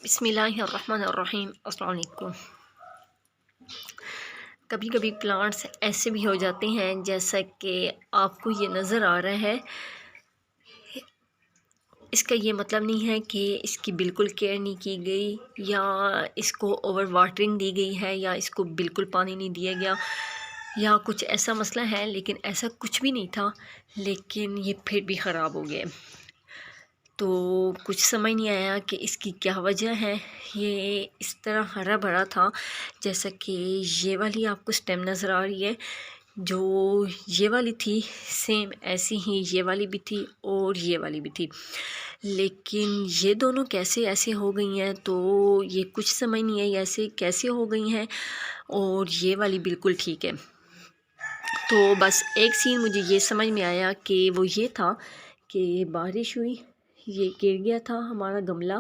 बिस्मिल्लाहिर्रहमानिर्रहीम। अस्सलाम वालेकुम। कभी कभी प्लांट्स ऐसे भी हो जाते हैं जैसा कि आपको ये नज़र आ रहा है। इसका ये मतलब नहीं है कि इसकी बिल्कुल केयर नहीं की गई या इसको ओवर वाटरिंग दी गई है या इसको बिल्कुल पानी नहीं दिया गया या कुछ ऐसा मसला है, लेकिन ऐसा कुछ भी नहीं था। लेकिन ये फिर भी ख़राब हो गया। तो कुछ समझ नहीं आया कि इसकी क्या वजह है। ये इस तरह हरा भरा था जैसा कि ये वाली आपको स्टेम नज़र आ रही है, जो ये वाली थी सेम ऐसी ही ये वाली भी थी और ये वाली भी थी। लेकिन ये दोनों कैसे ऐसे हो गई हैं, तो ये कुछ समझ नहीं आई ऐसे कैसे हो गई हैं, और ये वाली बिल्कुल ठीक है। तो बस एक सीन मुझे ये समझ में आया कि वो ये था कि बारिश हुई, ये गिर गया था हमारा गमला,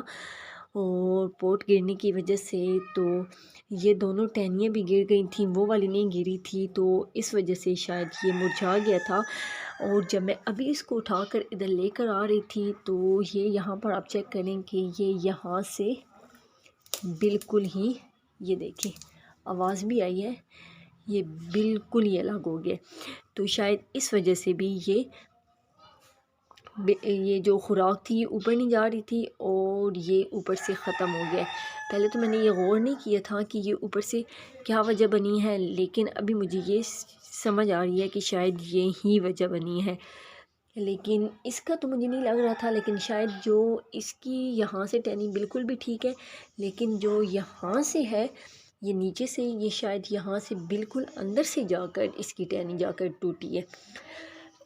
और पोट गिरने की वजह से तो ये दोनों टहनियाँ भी गिर गई थी, वो वाली नहीं गिरी थी, तो इस वजह से शायद ये मुरझा गया था। और जब मैं अभी इसको उठाकर इधर लेकर आ रही थी तो ये यहाँ पर आप चेक करें कि ये यहाँ से बिल्कुल ही, ये देखिए आवाज़ भी आई है, ये बिल्कुल ही अलग हो गया। तो शायद इस वजह से भी ये जो खुराक थी ऊपर नहीं जा रही थी और ये ऊपर से ख़त्म हो गया। पहले तो मैंने ये गौर नहीं किया था कि ये ऊपर से क्या वजह बनी है, लेकिन अभी मुझे ये समझ आ रही है कि शायद ये ही वजह बनी है। लेकिन इसका तो मुझे नहीं लग रहा था, लेकिन शायद जो इसकी यहाँ से टहनी बिल्कुल भी ठीक है, लेकिन जो यहाँ से है ये नीचे से, ये शायद यहाँ से बिल्कुल अंदर से जाकर इसकी टहनी जाकर टूटी है।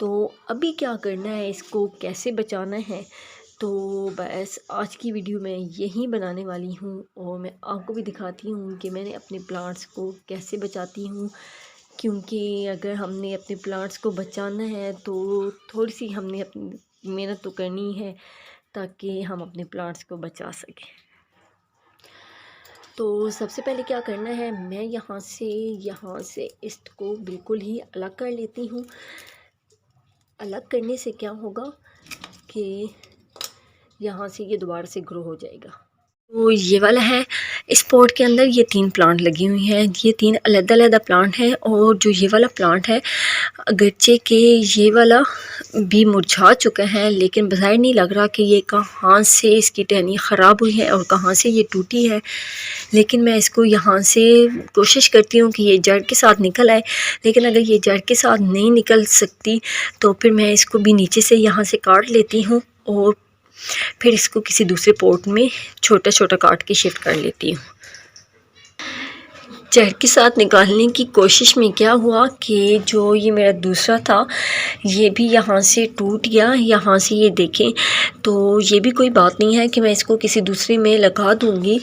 तो अभी क्या करना है, इसको कैसे बचाना है, तो बस आज की वीडियो में यही बनाने वाली हूँ और मैं आपको भी दिखाती हूँ कि मैंने अपने प्लांट्स को कैसे बचाती हूँ। क्योंकि अगर हमने अपने प्लांट्स को बचाना है तो थोड़ी सी हमने अपनी मेहनत तो करनी है ताकि हम अपने प्लांट्स को बचा सकें। तो सबसे पहले क्या करना है, मैं यहाँ से इसको बिल्कुल ही अलग कर लेती हूँ। अलग करने से क्या होगा कि यहाँ से ये दोबारा से ग्रो हो जाएगा। तो ये वाला है, इस पॉट के अंदर ये 3 प्लांट लगी हुई हैं। ये 3 अलग-अलग प्लांट हैं और जो ये वाला प्लांट है, अगरचे के ये वाला भी मुरझा चुका है, लेकिन बाहर नहीं लग रहा कि ये कहाँ से इसकी टहनी ख़राब हुई है और कहाँ से ये टूटी है। लेकिन मैं इसको यहाँ से कोशिश करती हूँ कि ये जड़ के साथ निकल आए, लेकिन अगर ये जड़ के साथ नहीं निकल सकती तो फिर मैं इसको भी नीचे से यहाँ से काट लेती हूँ और फिर इसको किसी दूसरे पॉट में छोटा छोटा काट के शिफ्ट कर लेती हूँ। जड़ के साथ निकालने की कोशिश में क्या हुआ कि जो ये मेरा दूसरा था ये भी यहाँ से टूट गया। यहाँ से ये देखें, तो ये भी कोई बात नहीं है कि मैं इसको किसी दूसरे में लगा दूँगी।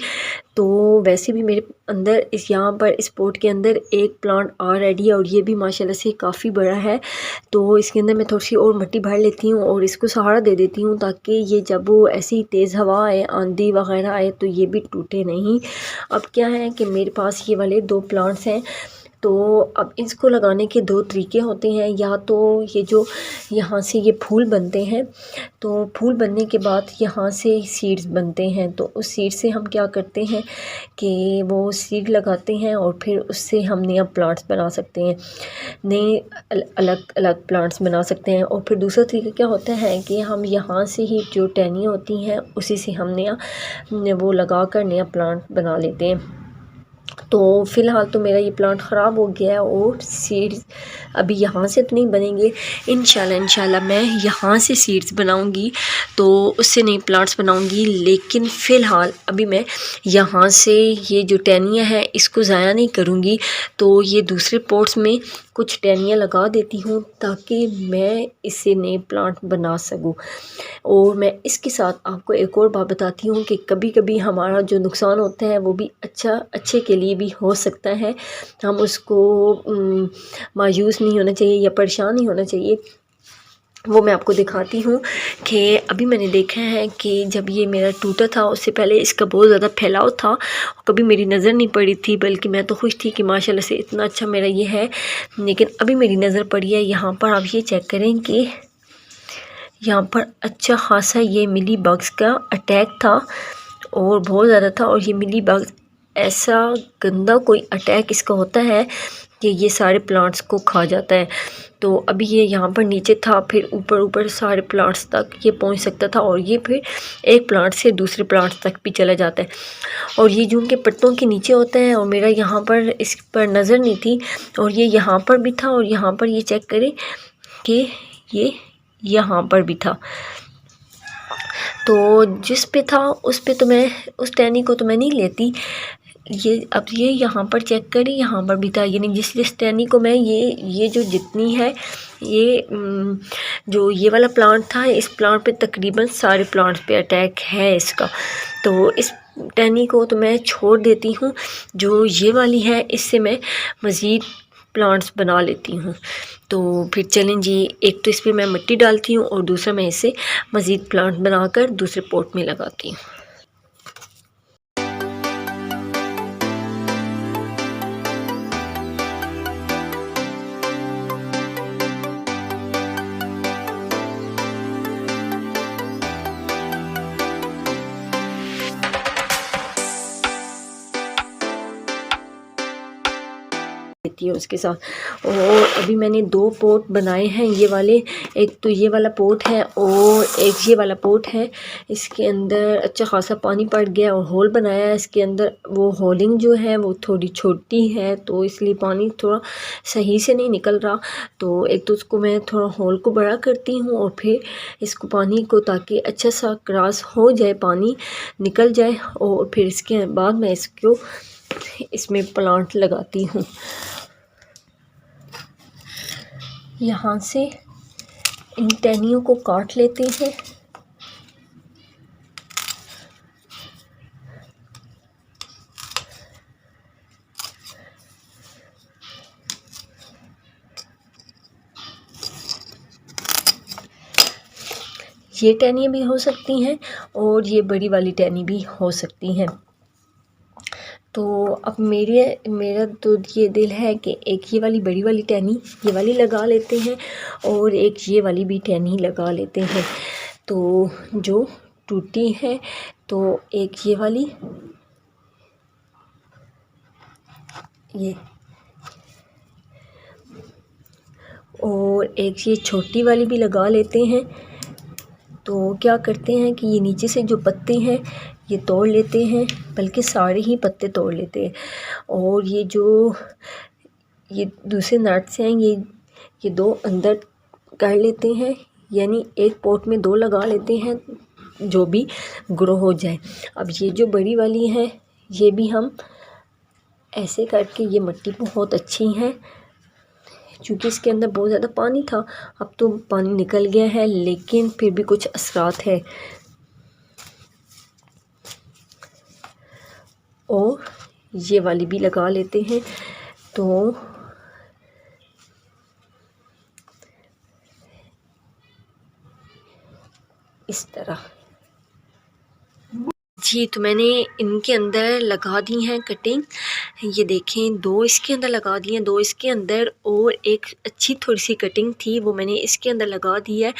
तो वैसे भी मेरे अंदर इस यहाँ पर इस पॉट के अंदर एक प्लांट ऑलरेडी है और ये भी माशाल्लाह से काफ़ी बड़ा है। तो इसके अंदर मैं थोड़ी सी और मिट्टी भर लेती हूँ और इसको सहारा दे देती हूँ ताकि ये जब वो ऐसी तेज़ हवा आए, आंधी वगैरह आए, तो ये भी टूटे नहीं। अब क्या है कि मेरे पास ये वाले 2 प्लांट्स हैं, तो अब इसको लगाने के 2 तरीके होते हैं। या तो ये जो यहाँ से ये फूल बनते हैं, तो फूल बनने के बाद यहाँ से सीड्स बनते हैं, तो उस सीड से हम क्या करते हैं कि वो सीड लगाते हैं और फिर उससे हम नया प्लांट्स बना सकते हैं, नए अलग अलग प्लांट्स बना सकते हैं। और फिर दूसरा तरीका क्या होता है कि हम यहाँ से ही जो टहनियाँ होती हैं उसी से हम नया वो लगा कर नया प्लांट बना लेते हैं। तो फ़िलहाल तो मेरा ये प्लांट ख़राब हो गया है और सीड्स अभी यहाँ से तो नहीं बनेंगे। इंशाल्लाह मैं यहाँ से सीड्स बनाऊँगी तो उससे नए प्लांट्स बनाऊँगी। लेकिन फ़िलहाल अभी मैं यहाँ से ये जो टहनियाँ हैं इसको ज़ाया नहीं करूँगी, तो ये दूसरे पॉट्स में कुछ टहनियाँ लगा देती हूँ ताकि मैं इससे नए प्लांट बना सकूँ। और मैं इसके साथ आपको एक और बात बताती हूँ कि कभी कभी हमारा जो नुकसान होता है वो भी अच्छे के लिए भी हो सकता है। हम उसको मायूस नहीं होना चाहिए या परेशान नहीं होना चाहिए। वो मैं आपको दिखाती हूँ कि अभी मैंने देखा है कि जब ये मेरा टूटा था उससे पहले इसका बहुत ज़्यादा फैलाव था, कभी मेरी नज़र नहीं पड़ी थी, बल्कि मैं तो खुश थी कि माशाल्लाह से इतना अच्छा मेरा ये है। लेकिन अभी मेरी नज़र पड़ी है यहाँ पर, आप ये चेक करें कि यहाँ पर अच्छा खासा ये मिली बग्स का अटैक था और बहुत ज़्यादा था। और ये मिली बग ऐसा गंदा कोई अटैक इसका होता है कि ये सारे प्लांट्स को खा जाता है। तो अभी ये यहाँ पर नीचे था, फिर ऊपर ऊपर सारे प्लांट्स तक ये पहुँच सकता था, और ये फिर एक प्लांट से दूसरे प्लांट तक भी चला जाता है। और ये जूम के पत्तों के नीचे होता है, और मेरा यहाँ पर इस पर नज़र नहीं थी, और ये यहाँ पर भी था, और यहाँ पर ये चेक करें कि ये यहाँ पर भी था। तो जिस पे था उस पे तो मैं उस टहनी को तो मैं नहीं लेती। ये अब ये यहाँ पर चेक करें, यहाँ पर भी था, यानी जिस टहनी को मैं ये जो जितनी है ये जो ये वाला प्लांट था, इस प्लांट पे तकरीबन सारे प्लांट्स पे अटैक है इसका। तो इस टहनी को तो मैं छोड़ देती हूँ। जो ये वाली है इससे मैं मज़ीद प्लांट्स बना लेती हूँ। तो फिर चलें जी, एक तो इस पर मैं मिट्टी डालती हूँ और दूसरा मैं इसे मज़ीद प्लांट बनाकर दूसरे पॉट में लगाती हूँ। देती है उसके साथ। और अभी मैंने 2 पोट बनाए हैं ये वाले, एक तो ये वाला पोट है और एक ये वाला पोट है। इसके अंदर अच्छा खासा पानी पड़ गया और होल बनाया है इसके अंदर। वो होलिंग जो है वो थोड़ी छोटी है, तो इसलिए पानी थोड़ा सही से नहीं निकल रहा। तो एक तो उसको मैं थोड़ा होल को बड़ा करती हूँ और फिर इसको पानी को, ताकि अच्छा सा क्रॉस हो जाए, पानी निकल जाए, और फिर इसके बाद मैं इसको इसमें प्लांट लगाती हूँ। यहाँ से इन टहनियों को काट लेते हैं। ये टहनियाँ भी हो सकती हैं और ये बड़ी वाली टहनी भी हो सकती हैं। तो अब मेरा तो ये दिल है कि एक ये वाली बड़ी वाली टहनी ये वाली लगा लेते हैं और एक ये वाली भी टहनी लगा लेते हैं। तो जो टूटी है तो एक ये वाली, ये, और एक ये छोटी वाली भी लगा लेते हैं। तो क्या करते हैं कि ये नीचे से जो पत्ते हैं ये तोड़ लेते हैं, बल्कि सारे ही पत्ते तोड़ लेते हैं। और ये जो ये दूसरे नट्स हैं ये 2 अंदर कर लेते हैं, यानी एक पॉट में 2 लगा लेते हैं जो भी ग्रो हो जाए। अब ये जो बड़ी वाली है ये भी हम ऐसे करके, ये मिट्टी बहुत अच्छी है क्योंकि इसके अंदर बहुत ज़्यादा पानी था। अब तो पानी निकल गया है, लेकिन फिर भी कुछ असरात है। और ये वाली भी लगा लेते हैं। तो इस तरह जी, तो मैंने इनके अंदर लगा दी हैं कटिंग। ये देखें, 2 इसके अंदर लगा दी हैं, 2 इसके अंदर, और एक अच्छी थोड़ी सी कटिंग थी वो मैंने इसके अंदर लगा दी है।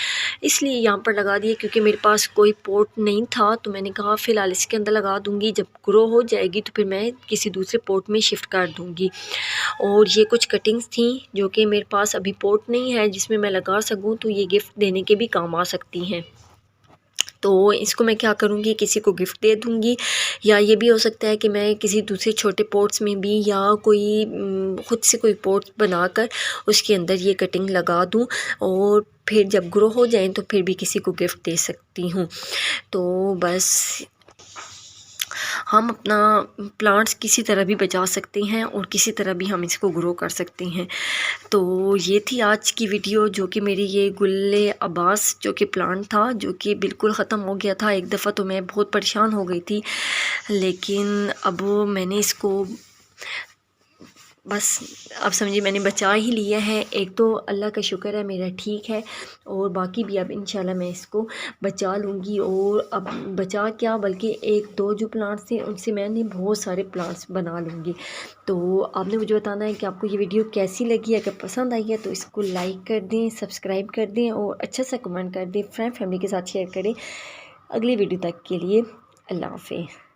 इसलिए यहाँ पर लगा दी है क्योंकि मेरे पास कोई पॉट नहीं था, तो मैंने कहा फ़िलहाल इसके अंदर लगा दूँगी, जब ग्रो हो जाएगी तो फिर मैं किसी दूसरे पॉट में शिफ्ट कर दूँगी। और ये कुछ कटिंग्स थी जो कि मेरे पास अभी पॉट नहीं है जिसमें मैं लगा सकूँ, तो ये गिफ्ट देने के भी काम आ सकती हैं। तो इसको मैं क्या करूँगी, किसी को गिफ्ट दे दूँगी, या ये भी हो सकता है कि मैं किसी दूसरे छोटे पॉट्स में भी, या कोई ख़ुद से कोई पॉट बनाकर उसके अंदर ये कटिंग लगा दूँ, और फिर जब ग्रो हो जाएँ तो फिर भी किसी को गिफ्ट दे सकती हूँ। तो बस हम अपना प्लांट्स किसी तरह भी बचा सकते हैं और किसी तरह भी हम इसको ग्रो कर सकते हैं। तो ये थी आज की वीडियो, जो कि मेरी ये गुल्ले अब्बास जो कि प्लांट था, जो कि बिल्कुल ख़त्म हो गया था। एक दफ़ा तो मैं बहुत परेशान हो गई थी, लेकिन अब मैंने इसको बस, अब समझिए मैंने बचा ही लिया है। एक तो अल्लाह का शुक्र है मेरा ठीक है, और बाकी भी अब इंशाल्लाह मैं इसको बचा लूँगी। और अब बचा क्या, बल्कि 1-2 जो प्लांट्स थे उनसे मैंने बहुत सारे प्लांट्स बना लूँगी। तो आपने मुझे बताना है कि आपको ये वीडियो कैसी लगी। अगर पसंद आई है तो इसको लाइक कर दें, सब्सक्राइब कर दें और अच्छा सा कमेंट कर दें, फ्रेंड फैमिली के साथ शेयर करें। अगली वीडियो तक के लिए अल्लाह हाफ़िज़।